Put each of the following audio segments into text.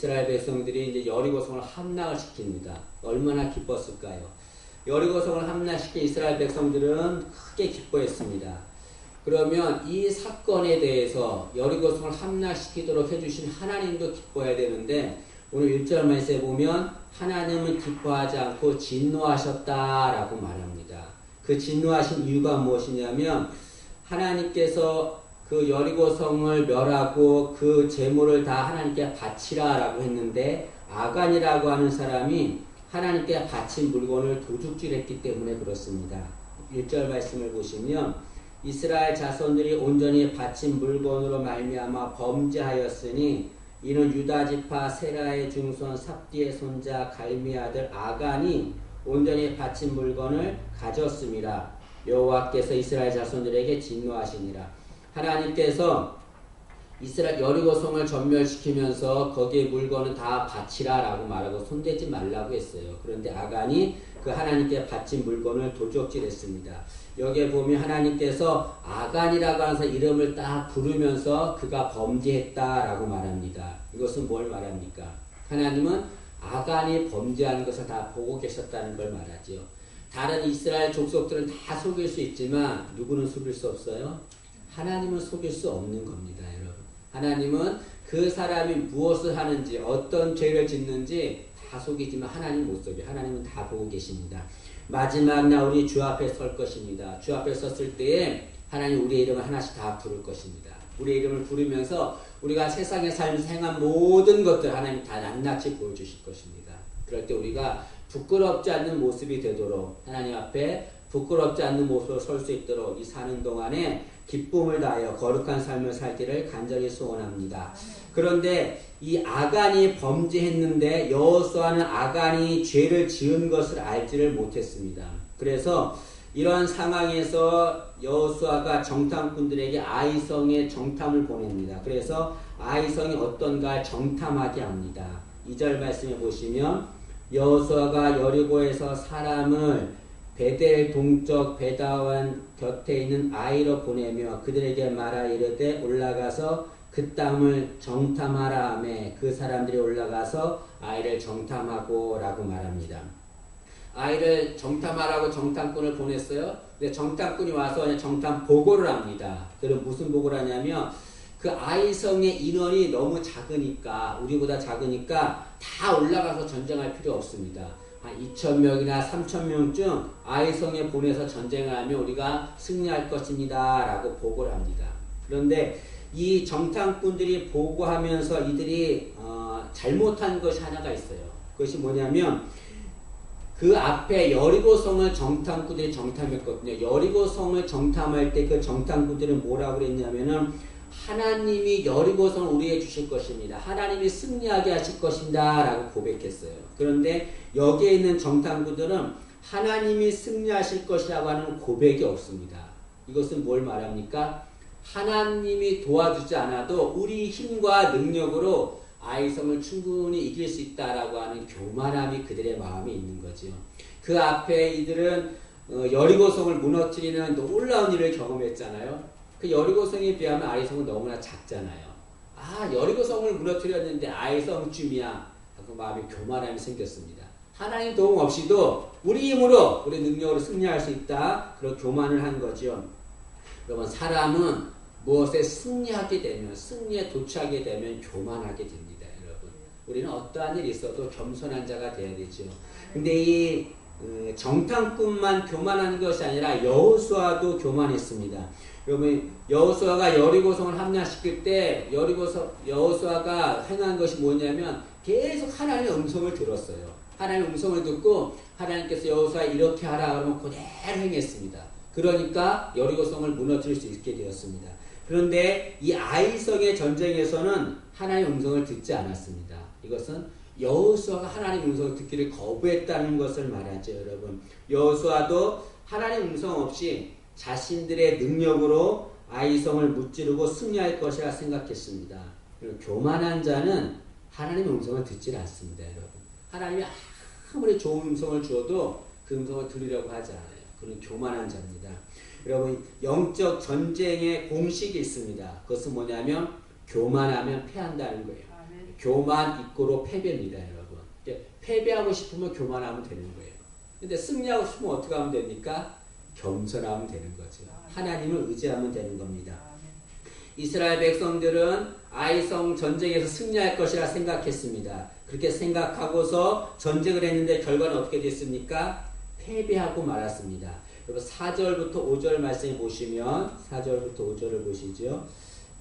이스라엘 백성들이 이제 여리고성을 함락을 시킵니다. 얼마나 기뻤을까요? 여리고성을 함락시킨 이스라엘 백성들은 크게 기뻐했습니다. 그러면 이 사건에 대해서 여리고성을 함락시키도록 해주신 하나님도 기뻐해야 되는데 오늘 1절 말씀에 보면 하나님은 기뻐하지 않고 진노하셨다라고 말합니다. 그 진노하신 이유가 무엇이냐면 하나님께서 그 여리고성을 멸하고 그 재물을 다 하나님께 바치라라고 했는데 아간이라고 하는 사람이 하나님께 바친 물건을 도둑질했기 때문에 그렇습니다. 1절 말씀을 보시면 이스라엘 자손들이 온전히 바친 물건으로 말미암아 범죄하였으니 이는 유다 지파 세라의 중손 삽디의 손자 갈미 아들 아간이 온전히 바친 물건을 가졌음이라. 여호와께서 이스라엘 자손들에게 진노하시니라. 하나님께서 이스라엘 여리고성을 전멸시키면서 거기에 물건은 다 바치라라고 말하고 손대지 말라고 했어요. 그런데 아간이 그 하나님께 바친 물건을 도적질했습니다. 여기에 보면 하나님께서 아간이라고 하는 이름을 딱 부르면서 그가 범죄했다라고 말합니다. 이것은 뭘 말합니까? 하나님은 아간이 범죄하는 것을 다 보고 계셨다는 걸 말하지요. 다른 이스라엘 족속들은 다 속일 수 있지만 누구는 속일 수 없어요? 하나님은 속일 수 없는 겁니다, 여러분. 하나님은 그 사람이 무엇을 하는지 어떤 죄를 짓는지 다 속이지만 하나님 못 속여요. 하나님은 다 보고 계십니다. 마지막 날 우리 주 앞에 설 것입니다. 주 앞에 섰을 때에 하나님 우리의 이름을 하나씩 다 부를 것입니다. 우리의 이름을 부르면서 우리가 세상에 살면서 행한 모든 것들 하나님 다 낱낱이 보여주실 것입니다. 그럴 때 우리가 부끄럽지 않는 모습이 되도록 하나님 앞에 부끄럽지 않는 모습으로 설 수 있도록 이 사는 동안에 기쁨을 다하여 거룩한 삶을 살기를 간절히 소원합니다. 그런데 이 아간이 범죄했는데 여호수아는 아간이 죄를 지은 것을 알지를 못했습니다. 그래서 이런 상황에서 여호수아가 정탐꾼들에게 아이성에 정탐을 보냅니다. 그래서 아이성이 어떤가 정탐하게 합니다. 2절 말씀에 보시면 여호수아가 여리고에서 사람을 베델 동쪽 베다원 곁에 있는 아이로 보내며 그들에게 말하 이르되 올라가서 그 땅을 정탐하라 하며 그 사람들이 올라가서 아이를 정탐하고 라고 말합니다. 아이를 정탐하라고 정탐꾼을 보냈어요. 근데 정탐꾼이 와서 정탐 보고를 합니다. 그럼 무슨 보고를 하냐면 그 아이성의 인원이 너무 작으니까 우리보다 작으니까 다 올라가서 전쟁할 필요 없습니다. 한 2,000명이나 3,000명쯤 아이성에 보내서 전쟁을 하면 우리가 승리할 것입니다. 라고 보고를 합니다. 그런데 이 정탐꾼들이 보고하면서 이들이 잘못한 것이 하나가 있어요. 그것이 뭐냐면 그 앞에 여리고성을 정탐꾼들이 정탐했거든요. 여리고성을 정탐할 때 그 정탐꾼들은 뭐라고 그랬냐면은 하나님이 여리고성을 우리에게 주실 것입니다. 하나님이 승리하게 하실 것입니다. 라고 고백했어요. 그런데 여기에 있는 정탐꾼들은 하나님이 승리하실 것이라고 하는 고백이 없습니다. 이것은 뭘 말합니까? 하나님이 도와주지 않아도 우리 힘과 능력으로 아이성을 충분히 이길 수 있다라고 하는 교만함이 그들의 마음에 있는 거죠. 그 앞에 이들은 여리고성을 무너뜨리는 놀라운 일을 경험했잖아요. 그 여리고성에 비하면 아이성은 너무나 작잖아요. 아, 여리고성을 무너뜨렸는데 아이성쯤이야 하고 마음에 교만함이 생겼습니다. 하나님 도움 없이도 우리 힘으로 우리 능력으로 승리할 수 있다. 그런 교만을 한 거죠. 여러분 사람은 무엇에 승리하게 되면 승리에 도취하게 되면 교만하게 됩니다. 여러분 우리는 어떠한 일이 있어도 겸손한 자가 돼야 되죠. 근데 이 정탐꾼만 교만한 것이 아니라 여호수아도 교만했습니다. 여러분 여호수아가 여리고성을 함락시킬 때 여호수아가 행한 것이 뭐냐면 계속 하나님의 음성을 들었어요. 하나님의 음성을 듣고 하나님께서 여호수아 이렇게 하라 그러면 그대로 행했습니다. 그러니까 여리고성을 무너뜨릴 수 있게 되었습니다. 그런데 이 아이성의 전쟁에서는 하나님의 음성을 듣지 않았습니다. 이것은 여호수아가 하나님의 음성을 듣기를 거부했다는 것을 말하죠. 여러분 여호수아도 하나님의 음성 없이 자신들의 능력으로 아이성을 무찌르고 승리할 것이라 생각했습니다. 교만한 자는 하나님의 음성을 듣지 않습니다. 여러분 하나님이 아무리 좋은 음성을 주어도 그 음성을 들으려고 하지 않아요. 그는 교만한 자입니다. 여러분 영적 전쟁의 공식이 있습니다. 그것은 뭐냐면 교만하면 패한다는 거예요. 교만 이꼬로 패배입니다, 여러분. 패배하고 싶으면 교만하면 되는 거예요. 근데 승리하고 싶으면 어떻게 하면 됩니까? 겸손하면 되는 거죠. 하나님을 의지하면 되는 겁니다. 이스라엘 백성들은 아이성 전쟁에서 승리할 것이라 생각했습니다. 그렇게 생각하고서 전쟁을 했는데 결과는 어떻게 됐습니까? 패배하고 말았습니다. 여러분 4절부터 5절 말씀을 보시면 4절부터 5절을 보시죠.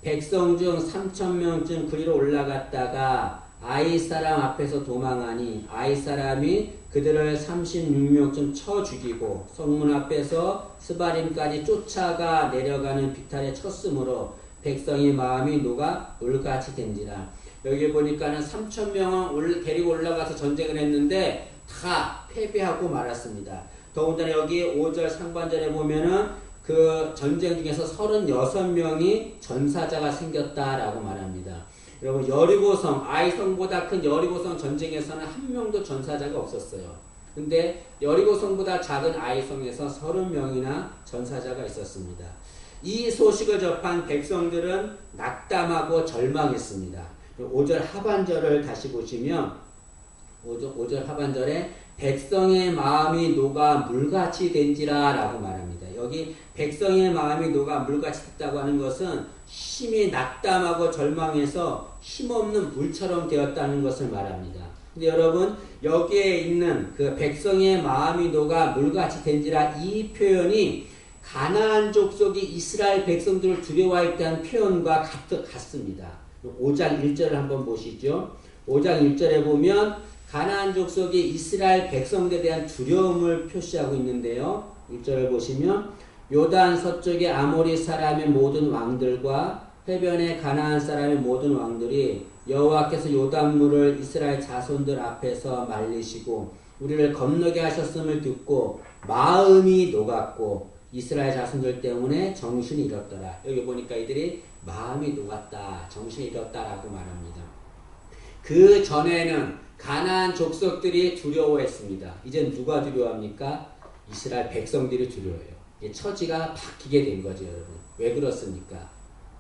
백성 중 3,000명쯤 그리로 올라갔다가 아이 사람 앞에서 도망하니 아이 사람이 그들을 36명쯤 쳐 죽이고 성문 앞에서 스바림까지 쫓아가 내려가는 비탈에 쳤으므로 백성의 마음이 녹아 물같이 된지라. 여기 보니까는 3,000명은 데리고 올라가서 전쟁을 했는데 다 패배하고 말았습니다. 더군다나 여기 5절 상반절에 보면은 그 전쟁 중에서 36명이 전사자가 생겼다라고 말합니다. 여러분 여리고성, 아이성보다 큰 여리고성 전쟁에서는 한 명도 전사자가 없었어요. 근데 여리고성보다 작은 아이성에서 30명이나 전사자가 있었습니다. 이 소식을 접한 백성들은 낙담하고 절망했습니다. 5절 하반절을 다시 보시면 5절 하반절에 백성의 마음이 녹아 물같이 된지라 라고 말합니다. 여기 백성의 마음이 녹아 물같이 됐다고 하는 것은 심히 낙담하고 절망해서 힘없는 물처럼 되었다는 것을 말합니다. 근데 여러분 여기에 있는 그 백성의 마음이 녹아 물같이 된지라 이 표현이 가나안 족속이 이스라엘 백성들을 두려워했다는 표현과 같습니다. 5장 1절을 한번 보시죠. 5장 1절에 보면 가나안 족속이 이스라엘 백성들에 대한 두려움을 표시하고 있는데요. 1절을 보시면 요단 서쪽의 아모리 사람의 모든 왕들과 해변의 가나안 사람의 모든 왕들이 여호와께서 요단물을 이스라엘 자손들 앞에서 말리시고 우리를 건너게 하셨음을 듣고 마음이 녹았고 이스라엘 자손들 때문에 정신이 잃었더라. 여기 보니까 이들이 마음이 녹았다, 정신이 잃었다라고 말합니다. 그 전에는 가나안 족속들이 두려워했습니다. 이젠 누가 두려워합니까? 이스라엘 백성들이 두려워해요. 처지가 바뀌게 된 거죠, 여러분. 왜 그렇습니까?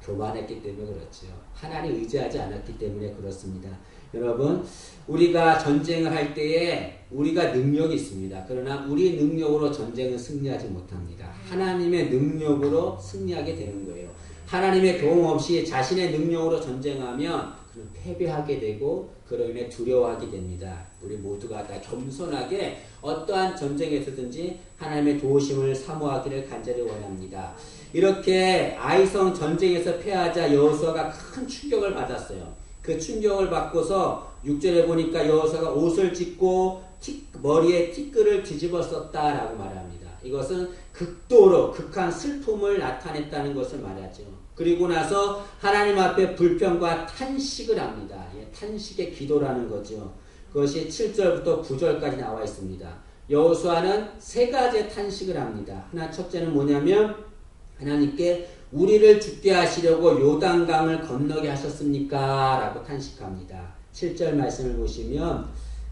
교만했기 때문에 그렇죠. 하나님 의지하지 않았기 때문에 그렇습니다. 여러분, 우리가 전쟁을 할 때에 우리가 능력이 있습니다. 그러나 우리 능력으로 전쟁은 승리하지 못합니다. 하나님의 능력으로 승리하게 되는 거예요. 하나님의 도움 없이 자신의 능력으로 전쟁하면 그는 패배하게 되고 그로 인해 두려워하게 됩니다. 우리 모두가 다 겸손하게 어떠한 전쟁에서든지 하나님의 도우심을 사모하기를 간절히 원합니다. 이렇게 아이성 전쟁에서 패하자 여호수아가 큰 충격을 받았어요. 그 충격을 받고서 6절에 보니까 여호수아가 옷을 찢고 머리에 티끌을 뒤집어 썼다라고 말합니다. 이것은 극도로 극한 슬픔을 나타냈다는 것을 말하죠. 그리고 나서 하나님 앞에 불평과 탄식을 합니다. 탄식의 기도라는 거죠. 그것이 7절부터 9절까지 나와 있습니다. 여호수아는 세 가지의 탄식을 합니다. 첫째는 뭐냐면 하나님께 우리를 죽게 하시려고 요단강을 건너게 하셨습니까? 라고 탄식합니다. 7절 말씀을 보시면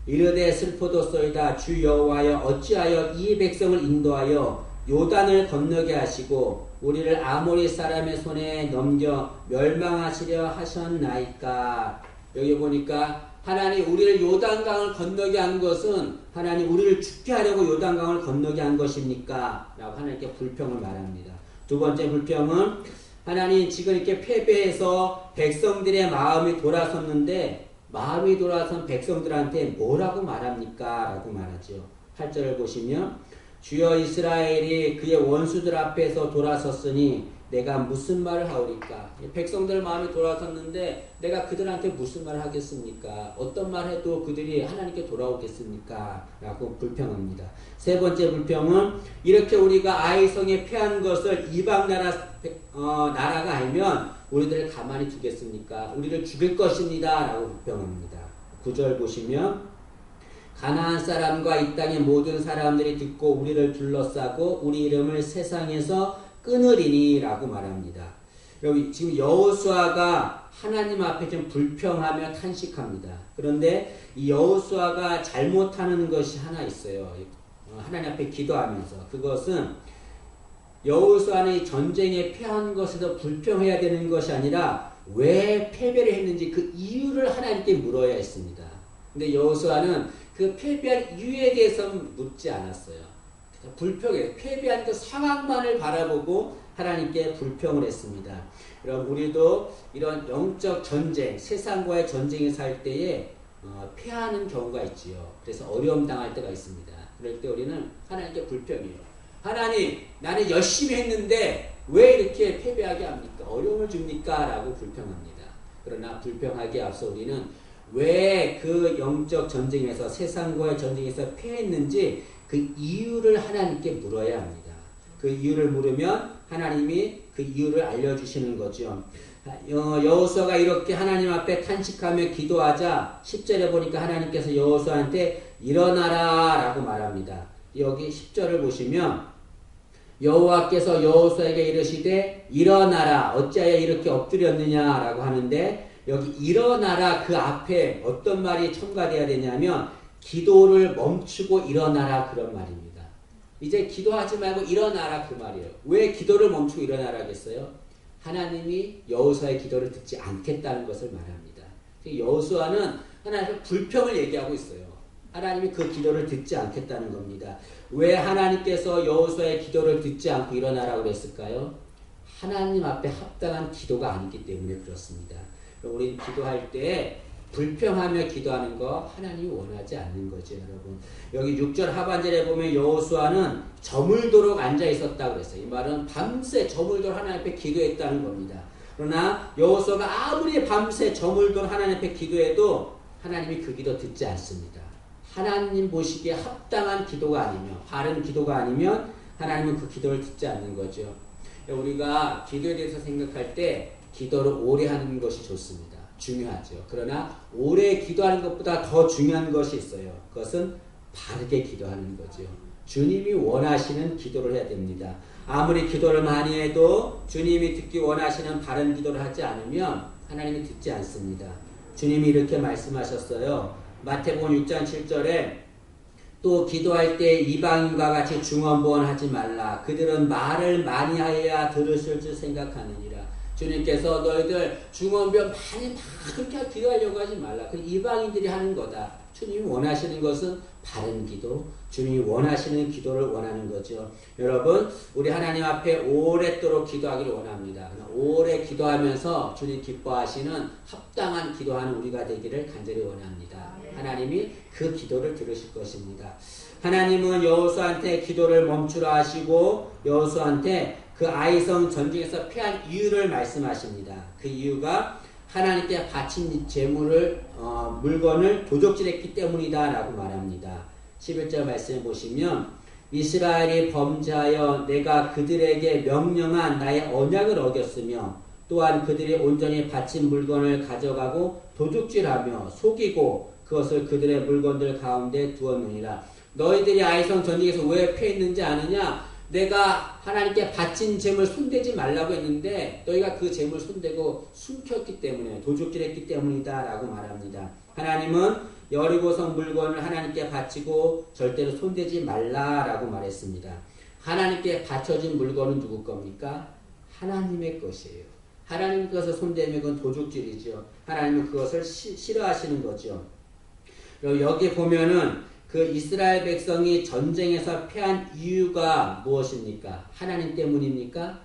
이르되 슬프도소이다 주 여호와여 어찌하여 이 백성을 인도하여 요단을 건너게 하시고 우리를 아모리 사람의 손에 넘겨 멸망하시려 하셨나이까. 여기 보니까 하나님 우리를 요단강을 건너게 한 것은 하나님 우리를 죽게 하려고 요단강을 건너게 한 것입니까? 라고 하나님께 불평을 말합니다. 두 번째 불평은 하나님 지금 이렇게 패배해서 백성들의 마음이 돌아섰는데 마음이 돌아선 백성들한테 뭐라고 말합니까? 라고 말하죠. 8절을 보시면 주여 이스라엘이 그의 원수들 앞에서 돌아섰으니 내가 무슨 말을 하오리까? 백성들 마음이 돌아섰는데 내가 그들한테 무슨 말을 하겠습니까? 어떤 말 해도 그들이 하나님께 돌아오겠습니까? 라고 불평합니다. 세 번째 불평은 이렇게 우리가 아이성에 패한 것을 이방 나라가 알면 우리들을 가만히 두겠습니까? 우리를 죽일 것입니다. 라고 불평합니다. 9절 보시면 가나안 사람과 이 땅의 모든 사람들이 듣고 우리를 둘러싸고 우리 이름을 세상에서 끊으리니 라고 말합니다. 여기 지금 여호수아가 하나님 앞에 좀 불평하며 탄식합니다. 그런데 이 여호수아가 잘못하는 것이 하나 있어요. 하나님 앞에 기도하면서 그것은 여호수아는 전쟁에 패한 것에서 불평해야 되는 것이 아니라 왜 패배를 했는지 그 이유를 하나님께 물어야 했습니다. 근데 여호수아는 그 패배한 이유에 대해서는 묻지 않았어요. 불평해 패배한 그 상황만을 바라보고 하나님께 불평을 했습니다. 그럼 우리도 이런 영적 전쟁, 세상과의 전쟁에 살 때에 패하는 경우가 있지요. 그래서 어려움 당할 때가 있습니다. 그럴 때 우리는 하나님께 불평해요. 하나님, 나는 열심히 했는데 왜 이렇게 패배하게 합니까? 어려움을 줍니까? 라고 불평합니다. 그러나 불평하기에 앞서 우리는 왜 그 영적 전쟁에서 세상과의 전쟁에서 패했는지 그 이유를 하나님께 물어야 합니다. 그 이유를 물으면 하나님이 그 이유를 알려주시는 거죠. 여호수아가 이렇게 하나님 앞에 탄식하며 기도하자 10절에 보니까 하나님께서 여호수아한테 일어나라 라고 말합니다. 여기 10절을 보시면 여호와께서 여호수아에게 이르시되 일어나라 어찌하여 이렇게 엎드렸느냐 라고 하는데 여기 일어나라 그 앞에 어떤 말이 첨가되어야 되냐면 기도를 멈추고 일어나라 그런 말입니다. 이제 기도하지 말고 일어나라 그 말이에요. 왜 기도를 멈추고 일어나라겠어요? 하나님이 여호수아의 기도를 듣지 않겠다는 것을 말합니다. 여호수아는 하나님께 불평을 얘기하고 있어요. 하나님이 그 기도를 듣지 않겠다는 겁니다. 왜 하나님께서 여호수아의 기도를 듣지 않고 일어나라고 그랬을까요? 하나님 앞에 합당한 기도가 아니기 때문에 그렇습니다. 우리는 기도할 때 불평하며 기도하는 거 하나님이 원하지 않는 거죠, 여러분. 여기 6절 하반절에 보면 여호수아는 저물도록 앉아 있었다고 그랬어요. 이 말은 밤새 저물도록 하나님 앞에 기도했다는 겁니다. 그러나 여호수아가 아무리 밤새 저물도록 하나님 앞에 기도해도 하나님이 그 기도 듣지 않습니다. 하나님 보시기에 합당한 기도가 아니면, 바른 기도가 아니면 하나님은 그 기도를 듣지 않는 거죠. 우리가 기도에 대해서 생각할 때 기도를 오래 하는 것이 좋습니다. 중요하죠. 그러나 오래 기도하는 것보다 더 중요한 것이 있어요. 그것은 바르게 기도하는 거죠. 주님이 원하시는 기도를 해야 됩니다. 아무리 기도를 많이 해도 주님이 듣기 원하시는 바른 기도를 하지 않으면 하나님이 듣지 않습니다. 주님이 이렇게 말씀하셨어요. 마태복음 6장 7절에 또 기도할 때 이방인과 같이 중언부언하지 말라. 그들은 말을 많이 하여야 들으실 줄 생각하느니라. 주님께서 너희들 중언부언 많이 다 그렇게 기도하려고 하지 말라. 그 이방인들이 하는 거다. 주님이 원하시는 것은 바른 기도, 주님이 원하시는 기도를 원하는 거죠. 여러분, 우리 하나님 앞에 오랫도록 기도하기를 원합니다. 오래 기도하면서 주님 기뻐하시는 합당한 기도하는 우리가 되기를 간절히 원합니다. 하나님이 그 기도를 들으실 것입니다. 하나님은 여호수아한테 기도를 멈추라 하시고 여호수아한테 그 아이성 전쟁에서 패한 이유를 말씀하십니다. 그 이유가 하나님께 바친 재물을 물건을 도적질했기 때문이다 라고 말합니다. 11절 말씀을 보시면 이스라엘이 범죄하여 내가 그들에게 명령한 나의 언약을 어겼으며 또한 그들이 온전히 바친 물건을 가져가고 도둑질하며 속이고 그것을 그들의 물건들 가운데 두었느니라. 너희들이 아이성 전쟁에서 왜 패했는지 아느냐? 내가 하나님께 바친 재물 손대지 말라고 했는데 너희가 그 재물 손대고 숨겼기 때문에 도둑질했기 때문이다 라고 말합니다. 하나님은 여리고성 물건을 하나님께 바치고 절대로 손대지 말라라고 말했습니다. 하나님께 바쳐진 물건은 누구 겁니까? 하나님의 것이에요. 하나님 것을 손대면 그건 도둑질이죠. 하나님은 그것을 싫어하시는 거죠. 여기 보면은 그 이스라엘 백성이 전쟁에서 패한 이유가 무엇입니까? 하나님 때문입니까?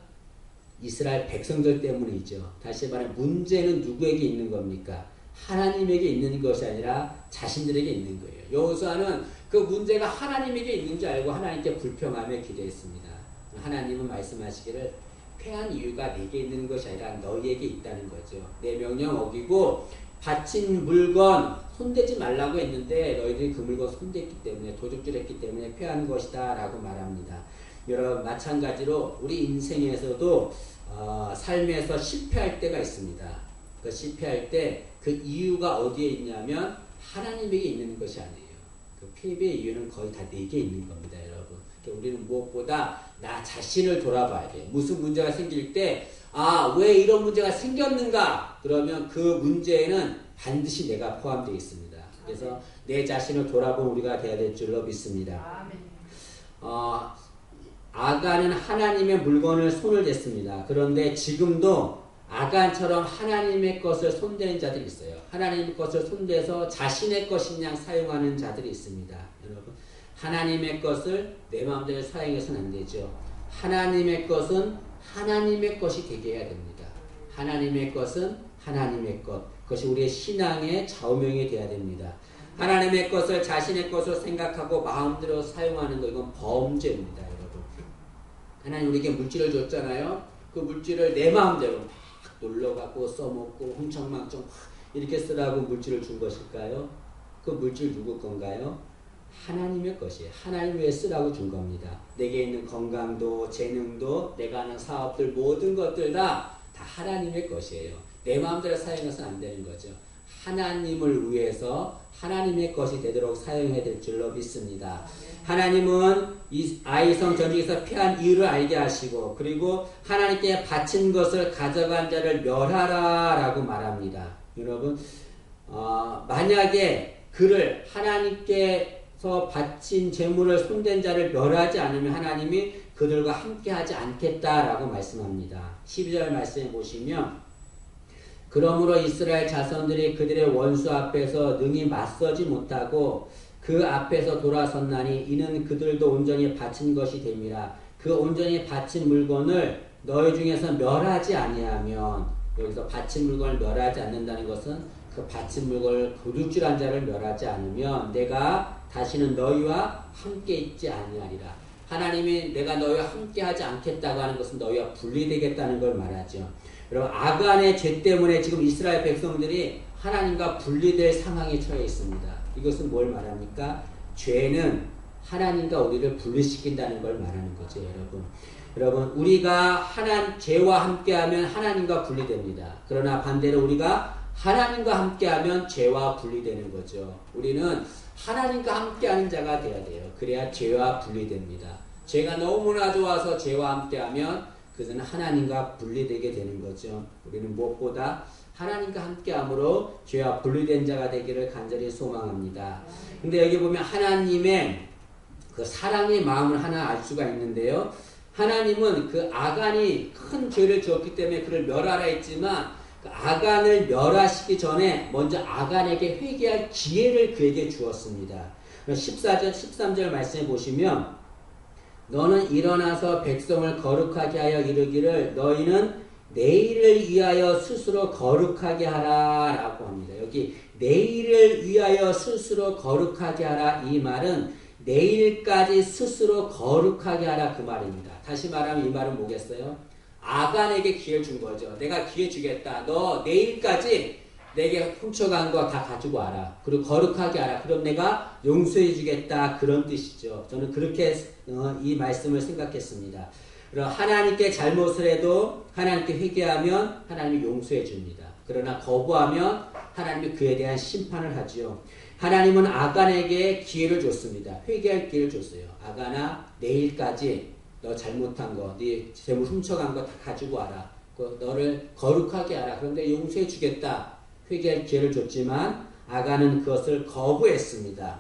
이스라엘 백성들 때문이죠. 다시 말해 문제는 누구에게 있는 겁니까? 하나님에게 있는 것이 아니라 자신들에게 있는 거예요. 여호수아는 그 문제가 하나님에게 있는 줄 알고 하나님께 불평하며 기도했습니다. 하나님은 말씀하시기를 패한 이유가 내게 있는 것이 아니라 너희에게 있다는 거죠. 내 명령 어기고 바친 물건 손대지 말라고 했는데 너희들이 그 물건 손댔기 때문에 도둑질했기 때문에 패한 것이다 라고 말합니다. 여러분 마찬가지로 우리 인생에서도 삶에서 실패할 때가 있습니다. 그 실패할 때 그 이유가 어디에 있냐면 하나님에게 있는 것이 아니에요. 그 패배의 이유는 거의 다 내게 있는 겁니다, 여러분. 그러니까 우리는 무엇보다 나 자신을 돌아봐야 돼요. 무슨 문제가 생길 때 왜 이런 문제가 생겼는가? 그러면 그 문제에는 반드시 내가 포함되어 있습니다. 그래서 내 자신을 돌아보는 우리가 되어야 될 줄로 믿습니다. 아간은 하나님의 물건을 손을 댔습니다. 그런데 지금도 아간처럼 하나님의 것을 손대는 자들이 있어요. 하나님의 것을 손대서 자신의 것인 양 사용하는 자들이 있습니다. 여러분, 하나님의 것을 내 마음대로 사용해서는 안 되죠. 하나님의 것은 하나님의 것이 되게 해야 됩니다. 하나님의 것은 하나님의 것. 그것이 우리의 신앙의 좌우명이 되어야 됩니다. 하나님의 것을 자신의 것으로 생각하고 마음대로 사용하는 것, 이건 범죄입니다, 여러분. 하나님 우리에게 물질을 줬잖아요. 그 물질을 내 마음대로 막 놀러가고 써먹고 흥청망청 이렇게 쓰라고 물질을 준 것일까요? 그 물질 누구 건가요? 하나님의 것이에요. 하나님 위해 쓰라고 준 겁니다. 내게 있는 건강도 재능도 내가 하는 사업들 모든 것들 다 하나님의 것이에요. 내 마음대로 사용해서는 안 되는 거죠. 하나님을 위해서 하나님의 것이 되도록 사용해야 될 줄로 믿습니다. 하나님은 이 아이성 전쟁에서 패한 이유를 알게 하시고 그리고 하나님께 바친 것을 가져간 자를 멸하라 라고 말합니다. 여러분 만약에 그를 하나님께서 바친 재물을 손댄 자를 멸하지 않으면 하나님이 그들과 함께하지 않겠다라고 말씀합니다. 12절 말씀해 보시면 그러므로 이스라엘 자손들이 그들의 원수 앞에서 능히 맞서지 못하고 그 앞에서 돌아섰나니 이는 그들도 온전히 바친 것이 됨이라. 그 온전히 바친 물건을 너희 중에서 멸하지 아니하면, 여기서 바친 물건을 멸하지 않는다는 것은 그 바친 물건을 도둑질한 자를 멸하지 않으면 내가 다시는 너희와 함께 있지 아니하리라. 하나님이 내가 너희와 함께 하지 않겠다고 하는 것은 너희와 분리되겠다는 걸 말하죠. 여러분 아간의 죄 때문에 지금 이스라엘 백성들이 하나님과 분리될 상황에 처해 있습니다. 이것은 뭘 말합니까? 죄는 하나님과 우리를 분리시킨다는 걸 말하는 거죠, 여러분. 여러분 우리가 죄와 함께하면 하나님과 분리됩니다. 그러나 반대로 우리가 하나님과 함께하면 죄와 분리되는 거죠. 우리는 하나님과 함께하는 자가 돼야 돼요. 그래야 죄와 분리됩니다. 죄가 너무나 좋아서 죄와 함께하면 그것은 하나님과 분리되게 되는 거죠. 우리는 무엇보다 하나님과 함께함으로 죄와 분리된 자가 되기를 간절히 소망합니다. 근데 여기 보면 하나님의 그 사랑의 마음을 하나 알 수가 있는데요. 하나님은 그 아간이 큰 죄를 지었기 때문에 그를 멸하라 했지만 그 아간을 멸하시기 전에 먼저 아간에게 회개할 기회를 그에게 주었습니다. 14절, 13절 말씀해 보시면 너는 일어나서 백성을 거룩하게 하여 이르기를 너희는 내일을 위하여 스스로 거룩하게 하라 라고 합니다. 여기 내일을 위하여 스스로 거룩하게 하라 이 말은 내일까지 스스로 거룩하게 하라 그 말입니다. 다시 말하면 이 말은 뭐겠어요? 아간에게 기회 준 거죠. 내가 기회 주겠다. 너 내일까지 내게 훔쳐간 거 다 가지고 와라. 그리고 거룩하게 하라. 그럼 내가 용서해 주겠다. 그런 뜻이죠. 저는 그렇게 이 말씀을 생각했습니다. 그럼 하나님께 잘못을 해도 하나님께 회개하면 하나님이 용서해 줍니다. 그러나 거부하면 하나님이 그에 대한 심판을 하지요. 하나님은 아간에게 기회를 줬습니다. 회개할 기회를 줬어요. 아간아 내일까지 너 잘못한 거, 네 재물 훔쳐간 거 다 가지고 와라. 너를 거룩하게 하라. 그런데 용서해 주겠다. 회개할 기회를 줬지만 아간은 그것을 거부했습니다.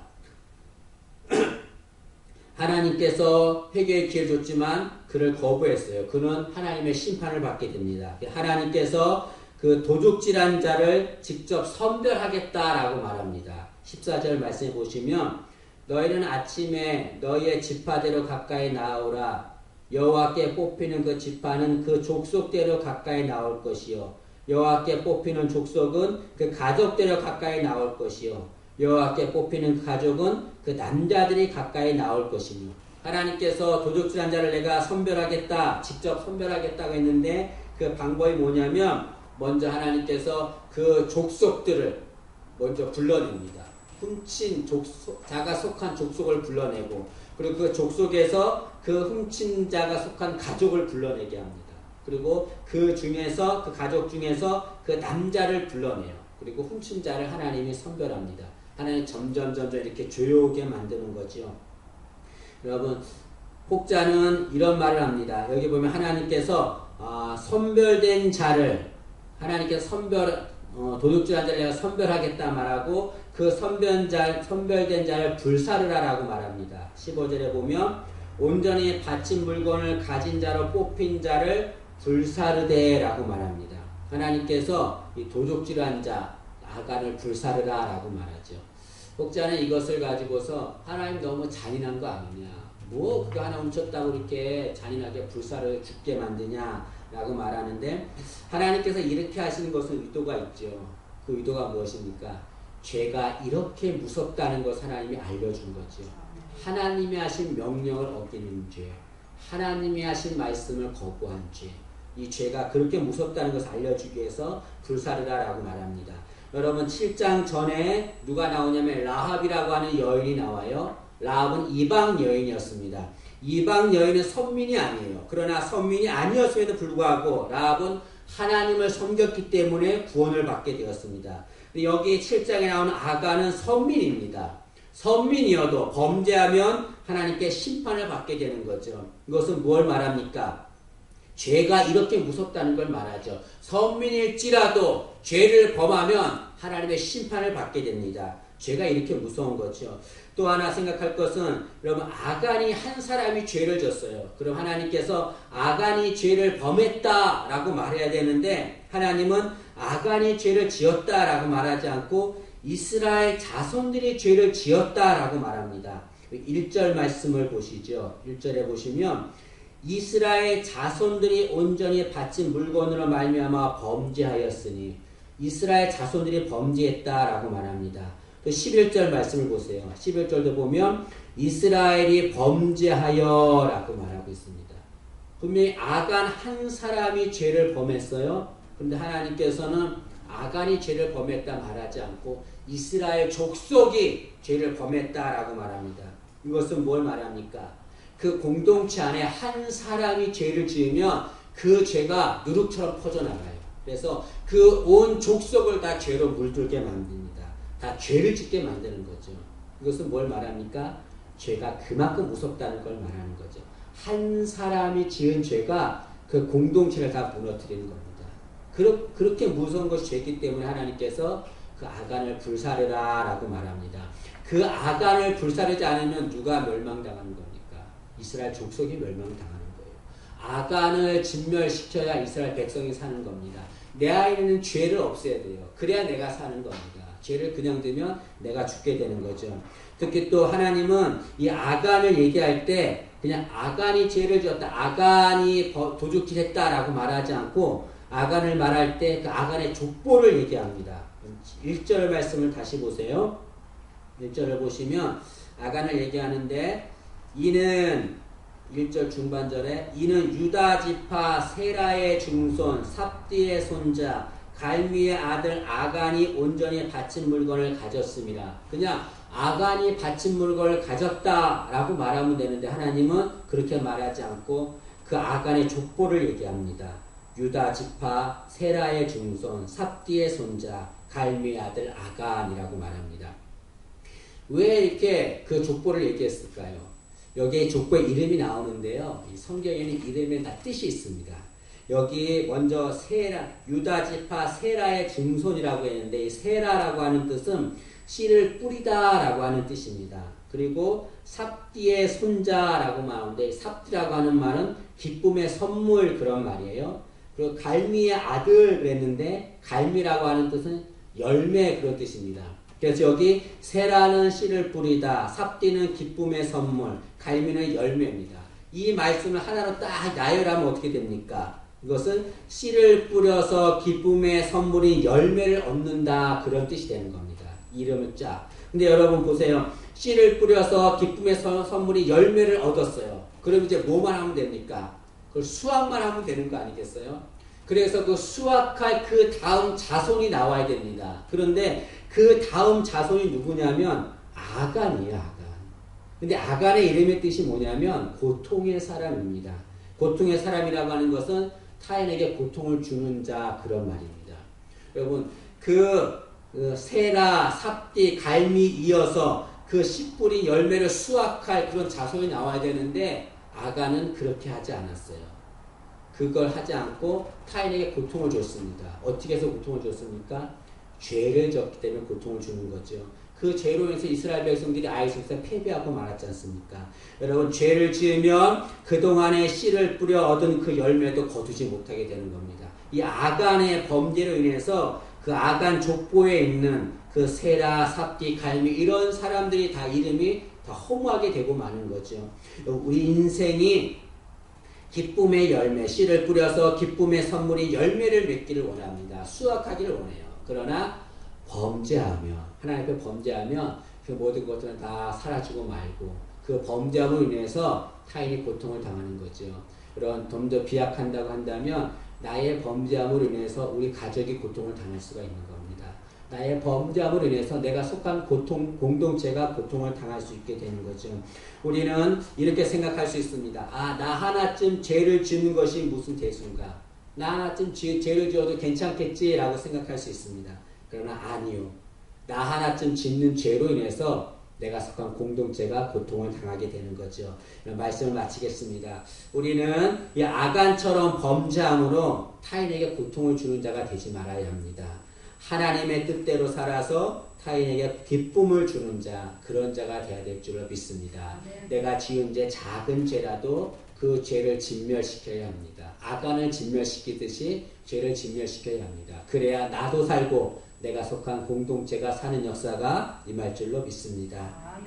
하나님께서 회개의 기회를 줬지만 그를 거부했어요. 그는 하나님의 심판을 받게 됩니다. 하나님께서 그 도둑질한 자를 직접 선별하겠다라고 말합니다. 14절 말씀해 보시면 너희는 아침에 너희의 지파대로 가까이 나오라. 여호와께 뽑히는 그 지파는 그 족속대로 가까이 나올 것이요 여호와께 뽑히는 족속은 그 가족대로 가까이 나올 것이요 여호와께 뽑히는 가족은 그 남자들이 가까이 나올 것이며 하나님께서 도둑질한 자를 내가 선별하겠다 직접 선별하겠다고 했는데 그 방법이 뭐냐면 먼저 하나님께서 그 족속들을 먼저 불러냅니다. 훔친 자가 속한 족속을 불러내고 그리고 그 족속에서 그 훔친 자가 속한 가족을 불러내게 합니다. 그리고 그 중에서 그 가족 중에서 그 남자를 불러내요. 그리고 훔친 자를 하나님이 선별합니다. 하나님 점점 이렇게 조용하게 만드는 거죠. 여러분 혹자는 이런 말을 합니다. 여기 보면 하나님께서 선별된 자를 하나님께서 도둑질한 자를 내가 선별하겠다 말하고 그 선별된 자를 불사르라라고 말합니다. 15절에 보면 온전히 바친 물건을 가진 자로 뽑힌 자를 불사르되라고 말합니다. 하나님께서 이 도적질한 자 아간을 불사르라 라고 말하죠. 혹자는 이것을 가지고서 하나님 너무 잔인한 거 아니냐, 뭐 그거 하나 훔쳤다고 이렇게 잔인하게 불사르 죽게 만드냐 라고 말하는데, 하나님께서 이렇게 하시는 것은 의도가 있죠. 그 의도가 무엇입니까? 죄가 이렇게 무섭다는 것을 하나님이 알려준 거죠. 하나님이 하신 명령을 어기는 죄, 하나님이 하신 말씀을 거부한 죄, 이 죄가 그렇게 무섭다는 것을 알려주기 위해서 불사르라 라고 말합니다. 여러분 7장 전에 누가 나오냐면 라합이라고 하는 여인이 나와요. 라합은 이방 여인이었습니다. 이방 여인은 선민이 아니에요. 그러나 선민이 아니었음에도 불구하고 라합은 하나님을 섬겼기 때문에 구원을 받게 되었습니다. 여기 7장에 나오는 아간은 선민입니다. 선민이어도 범죄하면 하나님께 심판을 받게 되는 거죠. 이것은 뭘 말합니까? 죄가 이렇게 무섭다는 걸 말하죠. 선민일지라도 죄를 범하면 하나님의 심판을 받게 됩니다. 죄가 이렇게 무서운 거죠. 또 하나 생각할 것은, 여러분 아간이 한 사람이 죄를 졌어요. 그럼 하나님께서 아간이 죄를 범했다라고 말해야 되는데, 하나님은 아간이 죄를 지었다라고 말하지 않고 이스라엘 자손들이 죄를 지었다라고 말합니다. 1절 말씀을 보시죠. 1절에 보시면 이스라엘 자손들이 온전히 바친 물건으로 말미암아 범죄하였으니, 이스라엘 자손들이 범죄했다라고 말합니다. 그 11절 말씀을 보세요. 11절도 보면 이스라엘이 범죄하여 라고 말하고 있습니다. 분명히 아간 한 사람이 죄를 범했어요. 그런데 하나님께서는 아간이 죄를 범했다 말하지 않고 이스라엘 족속이 죄를 범했다라고 말합니다. 이것은 뭘 말합니까? 그 공동체 안에 한 사람이 죄를 지으면 그 죄가 누룩처럼 퍼져나가요. 그래서 그 온 족속을 다 죄로 물들게 만듭니다. 다 죄를 짓게 만드는 거죠. 이것은 뭘 말합니까? 죄가 그만큼 무섭다는 걸 말하는 거죠. 한 사람이 지은 죄가 그 공동체를 다 무너뜨리는 겁니다. 그렇게 무서운 것이 죄이기 때문에 하나님께서 그 아간을 불사르라 라고 말합니다. 그 아간을 불사르지 않으면 누가 멸망당하는 겁니까? 이스라엘 족속이 멸망당하는 거예요. 아간을 진멸시켜야 이스라엘 백성이 사는 겁니다. 내 안에는 죄를 없애야 돼요. 그래야 내가 사는 겁니다. 죄를 그냥 두면 내가 죽게 되는 거죠. 특히 또 하나님은 이 아간을 얘기할 때 그냥 아간이 죄를 지었다, 아간이 도둑질했다라고 말하지 않고 아간을 말할 때 그 아간의 족보를 얘기합니다. 1절 말씀을 다시 보세요. 1절을 보시면 아간을 얘기하는데, 이는 1절 중반절에 이는 유다 지파 세라의 중손 삽디의 손자 갈미의 아들 아간이 온전히 바친 물건을 가졌습니다. 그냥 아간이 바친 물건을 가졌다라고 말하면 되는데, 하나님은 그렇게 말하지 않고 그 아간의 족보를 얘기합니다. 유다 지파 세라의 중손 삽디의 손자 갈미의 아들 아간이라고 말합니다. 왜 이렇게 그 족보를 얘기했을까요? 여기에 족보의 이름이 나오는데요. 이 성경에는 이름에 다 뜻이 있습니다. 여기 먼저 세라, 유다 지파 세라의 증손이라고 했는데, 이 세라라고 하는 뜻은 씨를 뿌리다라고 하는 뜻입니다. 그리고 삽디의 손자라고 말하는데, 삽디라고 하는 말은 기쁨의 선물, 그런 말이에요. 그리고 갈미의 아들 그랬는데, 갈미라고 하는 뜻은 열매, 그런 뜻입니다. 그래서 여기 세라는 씨를 뿌리다, 삽디는 기쁨의 선물, 갈미는 열매입니다. 이 말씀을 하나로 딱 나열하면 어떻게 됩니까? 이것은 씨를 뿌려서 기쁨의 선물이 열매를 얻는다, 그런 뜻이 되는 겁니다. 이름을 쫙. 근데 여러분 보세요. 씨를 뿌려서 기쁨의 선물이 열매를 얻었어요. 그럼 이제 뭐만 하면 됩니까? 그걸 수확만 하면 되는 거 아니겠어요? 그래서 그 수확할 그 다음 자손이 나와야 됩니다. 그런데 그 다음 자손이 누구냐면 아간이에요, 아간. 근데 아간의 이름의 뜻이 뭐냐면 고통의 사람입니다. 고통의 사람이라고 하는 것은 타인에게 고통을 주는 자, 그런 말입니다. 여러분, 그 세라, 삽디, 갈미 이어서 그 씨 뿌린 열매를 수확할 그런 자손이 나와야 되는데, 아간은 그렇게 하지 않았어요. 그걸 하지 않고 타인에게 고통을 줬습니다. 어떻게 해서 고통을 줬습니까? 죄를 졌기 때문에 고통을 주는 거죠. 그 죄로 인해서 이스라엘 백성들이 아이집에서 패배하고 말았지 않습니까? 여러분, 죄를 지으면 그동안에 씨를 뿌려 얻은 그 열매도 거두지 못하게 되는 겁니다. 이 아간의 범죄로 인해서 그 아간 족보에 있는 그 세라, 삽디, 갈미 이런 사람들이 다 이름이 다 허무하게 되고 마는 거죠. 우리 인생이 기쁨의 열매, 씨를 뿌려서 기쁨의 선물이 열매를 맺기를 원합니다. 수확하기를 원해요. 그러나 범죄하며 하나님 앞에 범죄하면 그 모든 것들은 다 사라지고 말고 그 범죄함으로 인해서 타인이 고통을 당하는 거죠. 그런 좀 더 비약한다고 한다면 나의 범죄함으로 인해서 우리 가족이 고통을 당할 수가 있는 겁니다. 나의 범죄함으로 인해서 내가 속한 공동체가 고통을 당할 수 있게 되는 거죠. 우리는 이렇게 생각할 수 있습니다. 나 하나쯤 죄를 짓는 것이 무슨 대수인가? 나 하나쯤 죄를 지어도 괜찮겠지라고 생각할 수 있습니다. 그러나 아니요. 나 하나쯤 짓는 죄로 인해서 내가 속한 공동체가 고통을 당하게 되는 거죠. 말씀을 마치겠습니다. 우리는 이 아간처럼 범죄함으로 타인에게 고통을 주는 자가 되지 말아야 합니다. 하나님의 뜻대로 살아서 타인에게 기쁨을 주는 자, 그런 자가 되어야 될 줄을 믿습니다. 내가 지은 죄, 작은 죄라도 그 죄를 진멸시켜야 합니다. 아간을 진멸시키듯이 죄를 진멸시켜야 합니다. 그래야 나도 살고 내가 속한 공동체가 사는 역사가 임할 줄로 믿습니다.